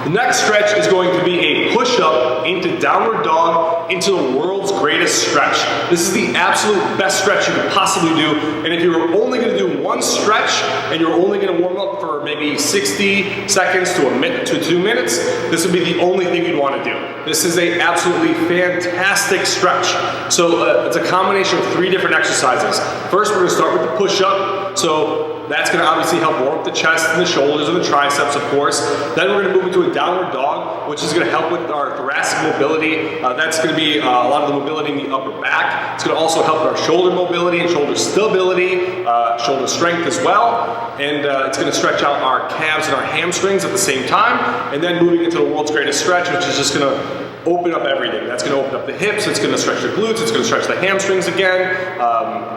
The next stretch is going to be a push-up into downward dog into the world's greatest stretch. This is the absolute best stretch you could possibly do, and if you were only going to do one stretch and you're only going to warm up for maybe 60 seconds to a minute to 2 minutes, this would be the only thing you'd want to do. This is a absolutely fantastic stretch. So it's a combination of 3 different exercises. First, we're going to start with the push-up. So that's going to obviously help warm up the chest and the shoulders and the triceps, of course. Then we're going to move into a downward dog, which is going to help with our thoracic mobility. That's going to be a lot of the mobility in the upper back. It's going to also help our shoulder mobility and shoulder stability, shoulder strength as well. And it's going to stretch out our calves and our hamstrings at the same time. And then moving into the world's greatest stretch, which is just going to open up everything. That's going to open up the hips, it's going to stretch the glutes, it's going to stretch the hamstrings again,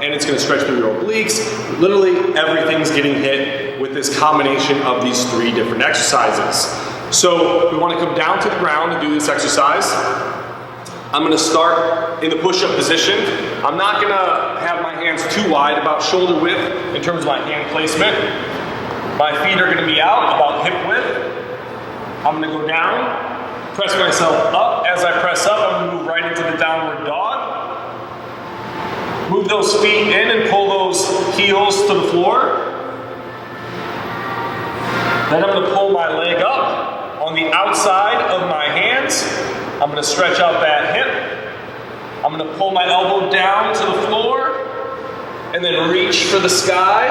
and it's going to stretch through your obliques. Literally everything's getting hit with this combination of these 3 different exercises. So we want to come down to the ground and do this exercise. I'm going to start in the push-up position. I'm not going to have my hands too wide, about shoulder width in terms of my hand placement. My feet are going to be out about hip width. I'm going to go down, press myself up. As I press up, I'm going to move right into the downward dog. Move those feet in and pull those heels to the floor. Then I'm going to pull my leg up on the outside of my hands. I'm going to stretch out that hip. I'm going to pull my elbow down to the floor and then reach for the sky.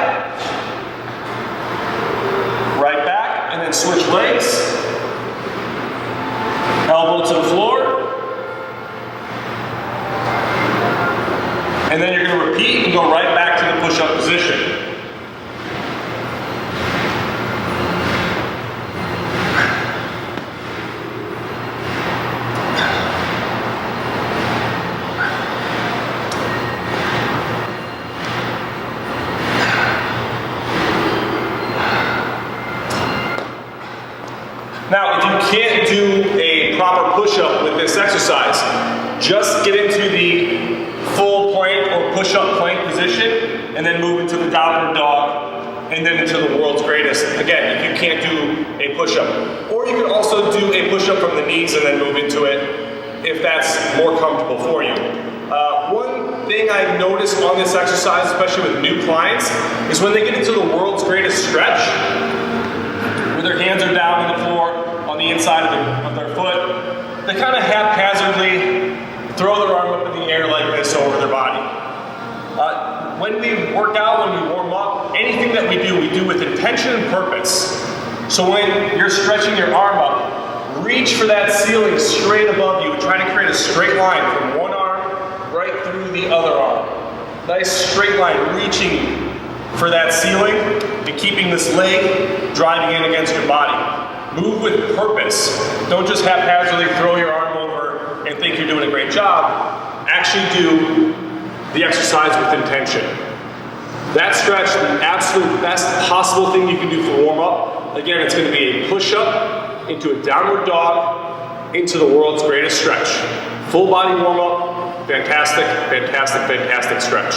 Right back and then switch legs. Elbow to the floor. And then you're going to repeat and go right back to the push-up position. Now, if you can't do a proper push-up with this exercise, just get into the full plank or push-up plank position and then move into the downward dog and then into the world's greatest. Again, if you can't do a push-up. Or you can also do a push-up from the knees and then move into it if that's more comfortable for you. One thing I've noticed on this exercise, especially with new clients, is when they get into the world's greatest stretch, where their hands are down on the floor on the inside of their foot, they kind of haphazardly throw their arm up in the air like this over their body. When we work out, when we warm up, anything that we do with intention and purpose. So when you're stretching your arm up, reach for that ceiling straight above you and try to create a straight line from one arm right through the other arm. Nice straight line, reaching for that ceiling and keeping this leg driving in against your body. Move with purpose. Don't just haphazardly throw your arm over and think you're doing a great job. Actually do the exercise with intention. That stretch, the absolute best possible thing you can do for warm-up. Again, it's going to be a push-up into a downward dog into the world's greatest stretch. Full body warm-up, fantastic, fantastic, fantastic stretch.